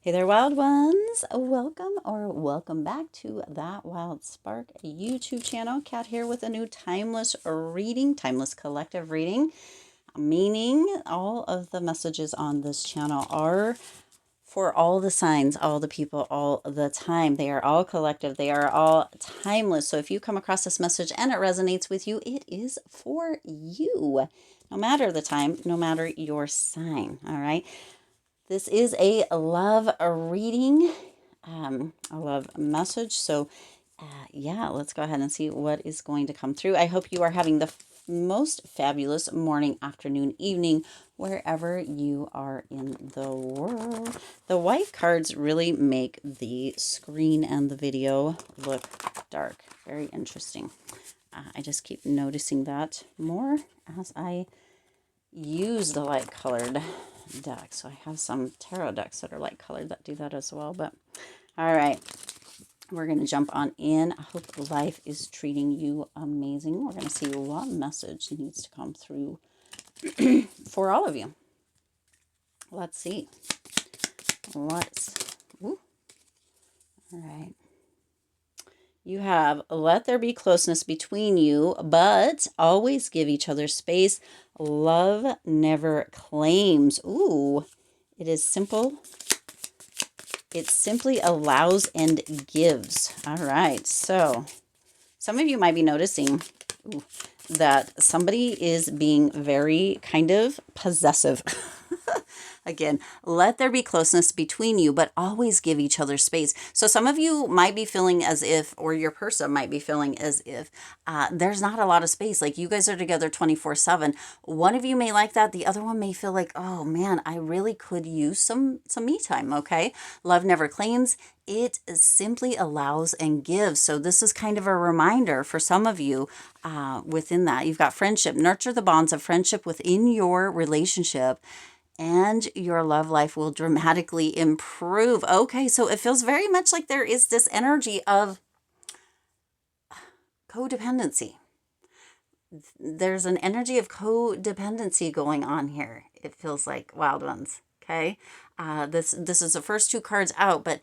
Hey there, wild ones. Welcome back to That Wild Spark YouTube channel. Kat here with a new timeless reading, timeless collective reading, meaning all of the messages on this channel are for all the signs, all the people, all the time. They are all collective. They are all timeless. So if you come across this message and it resonates with you, it is for you. No matter the time, no matter your sign. All right. This is a love reading, a love message. So, yeah, let's go ahead and see what is going to come through. I hope you are having the most fabulous morning, afternoon, evening, wherever you are in the world. The white cards really make the screen and the video look dark. Very interesting. I just keep noticing that more as I use the light colored deck. So I have some tarot decks that are light colored that do that as well. But all right, we're going to jump on in. I hope life is treating you amazing. We're going to see what message needs to come through for all of you. Let's see. All right. You have, let there be closeness between you, but always give each other space. Love never claims. Ooh, it is simple. It simply allows and gives. All right. So some of you might be noticing that somebody is being very kind of possessive. Again, let there be closeness between you, but always give each other space. So some of you might be feeling as if, or your person might be feeling as if there's not a lot of space. Like you guys are together 24/7. One of you may like that. The other one may feel like, oh man, I really could use some me time. Okay. Love never claims. It simply allows and gives. So this is kind of a reminder for some of you within that. You've got friendship. Nurture the bonds of friendship within your relationship, and your love life will dramatically improve. Okay, so it feels very much like there is this energy of codependency. There's an energy of codependency going on here. It feels like, wild ones. Okay, this is the first two cards out, but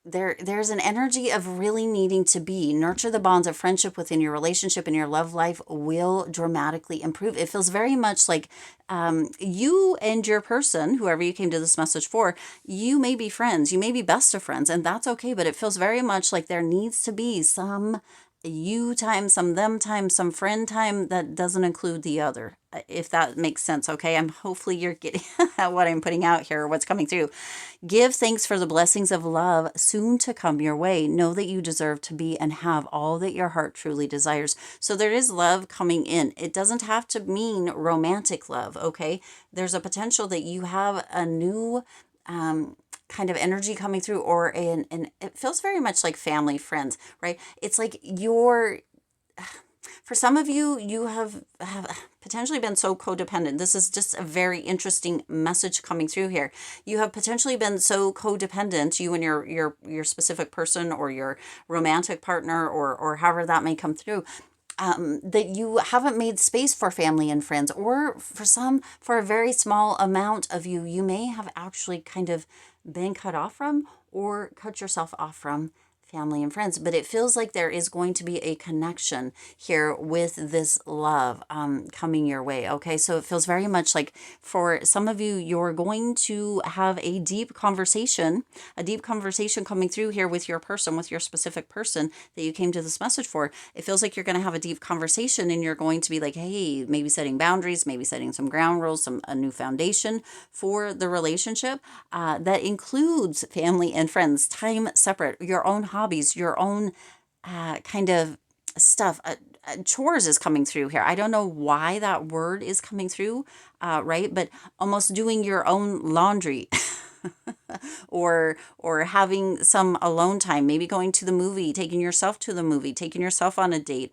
there's an energy of really needing to nurture the bonds of friendship within your relationship, and your love life will dramatically improve. It feels very much like you and your person, whoever you came to this message for, you may be friends, you may be best of friends, and that's okay. But it feels very much like there needs to be some you time, some them time, some friend time that doesn't include the other, if that makes sense. Okay, hopefully you're getting what I'm putting out here, what's coming through. Give thanks for the blessings of love soon to come your way. Know that you deserve to be and have all that your heart truly desires. So there is love coming in. It doesn't have to mean romantic love. Okay, there's a potential that you have a new kind of energy coming through, or and it feels very much like family, friends, right? It's like for some of you, you have potentially been so codependent. This is just a very interesting message coming through here. You have potentially been so codependent, you and your specific person, or your romantic partner, or however that may come through, that you haven't made space for family and friends, or for a very small amount of you, you may have actually kind of been cut off from, or cut yourself off from family and friends. But it feels like there is going to be a connection here with this love coming your way. Okay, so it feels very much like for some of you, you're going to have a deep conversation coming through here with your person, with your specific person that you came to this message for. It feels like you're going to have a deep conversation, and you're going to be like, hey, maybe setting boundaries, maybe setting some ground rules, a new foundation for the relationship that includes family and friends, time separate, your own hobbies, your own kind of stuff. Chores is coming through here. I don't know why that word is coming through, right? But almost doing your own laundry. or having some alone time, maybe going to the movie, taking yourself to the movie, taking yourself on a date,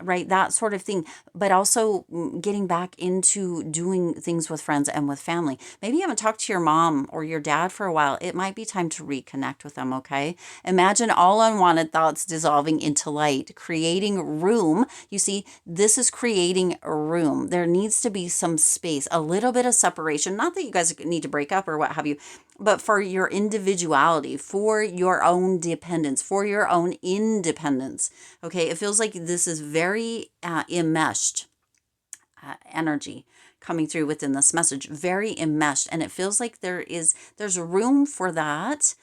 right? That sort of thing. But also getting back into doing things with friends and with family. Maybe you haven't talked to your mom or your dad for a while. It might be time to reconnect with them, okay? Imagine all unwanted thoughts dissolving into light, creating room. You see, this is creating a room. There needs to be some space, a little bit of separation. Not that you guys need to break up or what have you, but for your individuality, for your own dependence, for your own independence. Okay, it feels like this is very enmeshed energy coming through within this message, very enmeshed, and it feels like there's room for that.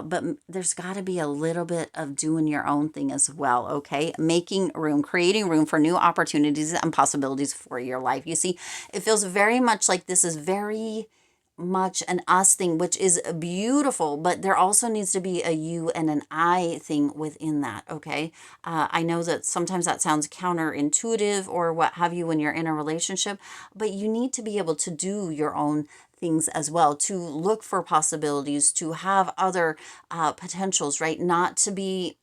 But there's got to be a little bit of doing your own thing as well, okay? Making room, creating room for new opportunities and possibilities for your life. You see, it feels very much like this is very much an us thing, which is beautiful, but there also needs to be a you and an I thing within that, okay? I know that sometimes that sounds counterintuitive or what have you when you're in a relationship, but you need to be able to do your own things as well, to look for possibilities, to have other potentials, right? Not to be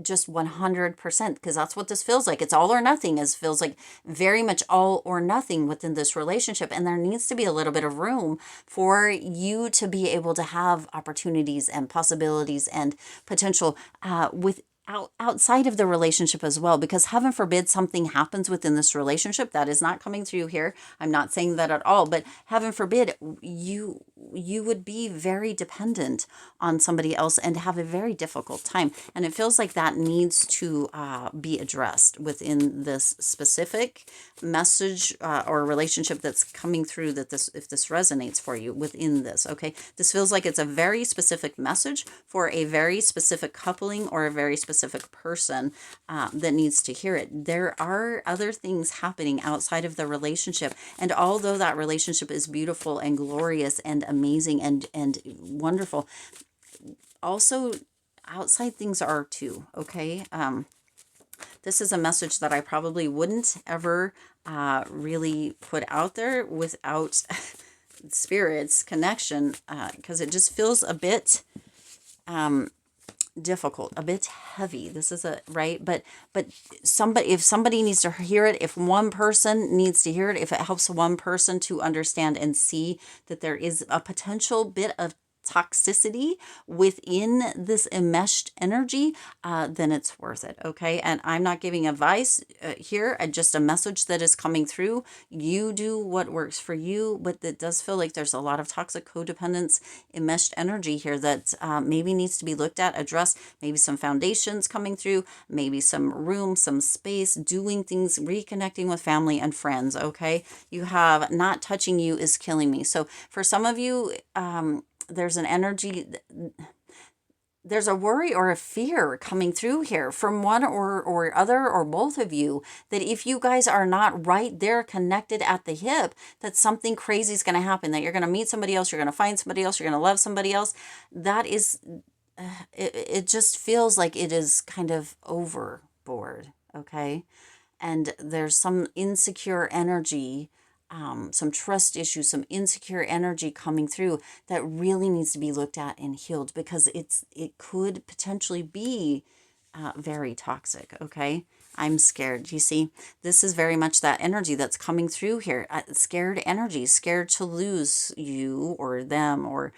just 100%, because that's what this feels like. It's all or nothing. It feels like very much all or nothing within this relationship. And there needs to be a little bit of room for you to be able to have opportunities and possibilities and potential outside of the relationship as well, because heaven forbid something happens within this relationship that is not coming through here. I'm not saying that at all, but heaven forbid you would be very dependent on somebody else and have a very difficult time. And it feels like that needs to be addressed within this specific message or relationship that's coming through, that if this resonates for you within this, okay? This feels like it's a very specific message for a very specific coupling or a very specific person that needs to hear it. There are other things happening outside of the relationship. And although that relationship is beautiful and glorious and amazing and wonderful, also outside things are too, okay? This is a message that I probably wouldn't ever really put out there without spirit's connection, because it just feels a bit difficult, a bit heavy. This is right, but if somebody needs to hear it, if one person needs to hear it, if it helps one person to understand and see that there is a potential bit of toxicity within this enmeshed energy, then it's worth it, okay? And I'm not giving advice here, just a message that is coming through. You do what works for you, but it does feel like there's a lot of toxic codependence, enmeshed energy here that maybe needs to be looked at, addressed, maybe some foundations coming through, maybe some room, some space, doing things, reconnecting with family and friends, okay? You have not touching you is killing me. So for some of you, there's an energy, there's a worry or a fear coming through here from one or other or both of you, that if you guys are not right there connected at the hip, that something crazy is going to happen, that you're going to meet somebody else, you're going to find somebody else, you're going to love somebody else. That is, it just feels like it is kind of overboard, okay? And there's some insecure energy, some trust issues, some insecure energy coming through that really needs to be looked at and healed, because it could potentially be very toxic, okay? I'm scared. You see, this is very much that energy that's coming through here. Scared energy, scared to lose you or them or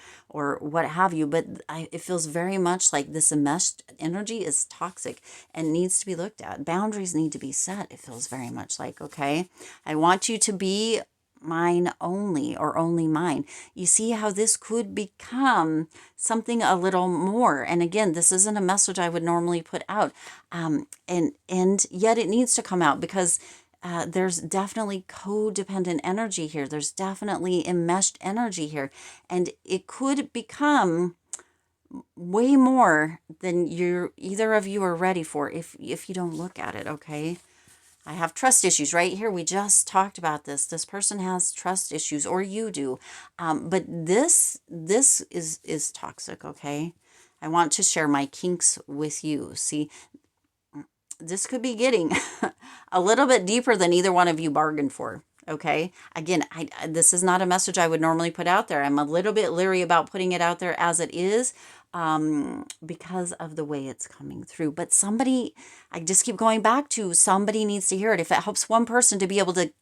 what have you. But it feels very much like this enmeshed energy is toxic and needs to be looked at. Boundaries need to be set. It feels very much like, okay, I want you to be mine only, or only mine. You see how this could become something a little more. And again, this isn't a message I would normally put out. And yet it needs to come out, because there's definitely codependent energy here. There's definitely enmeshed energy here. And it could become way more than either of you are ready for if you don't look at it, okay? I have trust issues right here. We just talked about this. This person has trust issues, or you do. But this is toxic, okay? I want to share my kinks with you. See, this could be getting a little bit deeper than either one of you bargained for, Okay. Again, this is not a message I would normally put out there. I'm a little bit leery about putting it out there as it is, because of the way it's coming through. But somebody, I just keep going back to, somebody needs to hear it. If it helps one person to be able to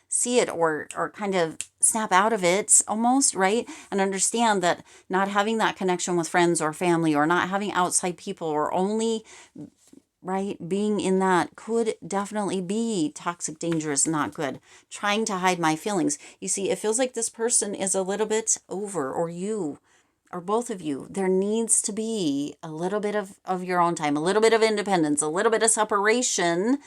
see it, or kind of snap out of it almost, right? And understand that not having that connection with friends or family, or not having outside people, or only, right, being in that could definitely be toxic, dangerous, not good. Trying to hide my feelings. You see, it feels like this person is a little bit over, or you, or both of you. There needs to be a little bit of your own time, a little bit of independence, a little bit of separation,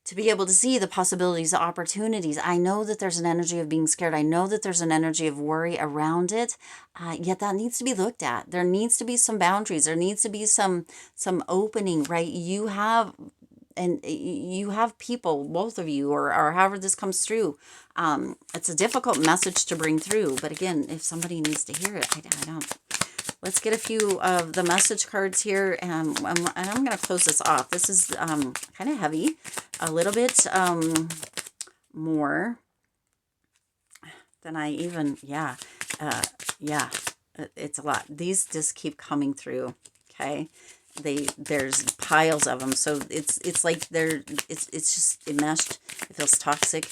to be able to see the possibilities, the opportunities. I know that there's an energy of being scared. I know that there's an energy of worry around it. Yet that needs to be looked at. There needs to be some boundaries. There needs to be some opening, right? You have, and you have people, both of you, or however this comes through. It's a difficult message to bring through. But again, if somebody needs to hear it, I don't. Let's get a few of the message cards here, and I'm going to close this off. This is kind of heavy, a little bit more than I even, yeah, it's a lot. These just keep coming through, okay? There's piles of them, so it's like it's just enmeshed. It feels toxic.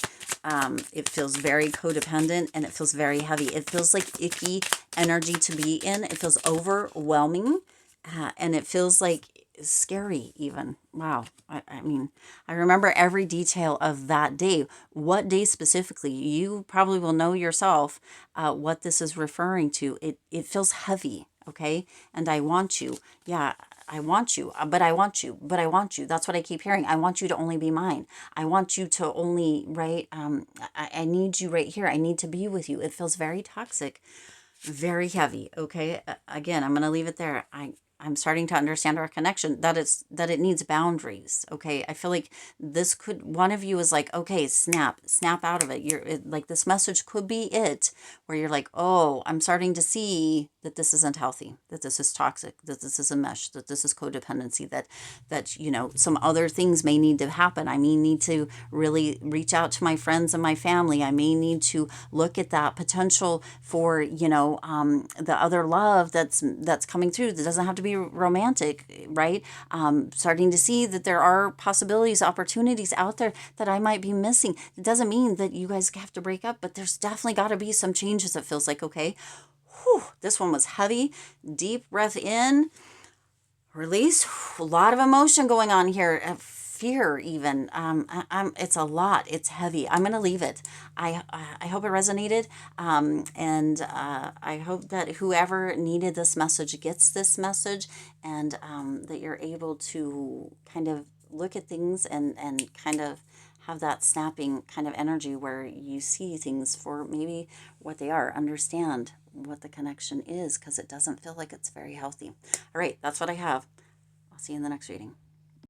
It feels very codependent, and it feels very heavy. It feels like icky energy to be in. It feels overwhelming, and it feels like scary even. Wow. I mean, I remember every detail of that day. What day specifically? You probably will know yourself what this is referring to. It feels heavy, okay? And I want you. Yeah, I want you, but I want you, but I want you. That's what I keep hearing. I want you to only be mine. I want you to only, right? I need you right here. I need to be with you. It feels very toxic, very heavy. Okay. Again, I'm going to leave it there. I'm starting to understand our connection, that it needs boundaries. Okay. I feel like this could, one of you is like, okay, snap out of it. Like, this message could be it, where you're like, oh, I'm starting to see that this isn't healthy, that this is toxic, that this is a mesh, that this is codependency, that, some other things may need to happen. I may need to really reach out to my friends and my family. I may need to look at that potential for, the other love that's coming through. That doesn't have to be romantic, right? Starting to see that there are possibilities, opportunities out there that I might be missing. It doesn't mean that you guys have to break up, but there's definitely got to be some changes. It feels like, okay, whew, this one was heavy. Deep breath in, release. A lot of emotion going on here. Fear even. It's a lot. It's heavy. I'm going to leave it. I hope it resonated. And I hope that whoever needed this message gets this message, and that you're able to kind of look at things, and kind of have that snapping kind of energy, where you see things for maybe what they are, understand what the connection is, because it doesn't feel like it's very healthy. All right, that's what I have. I'll see you in the next reading.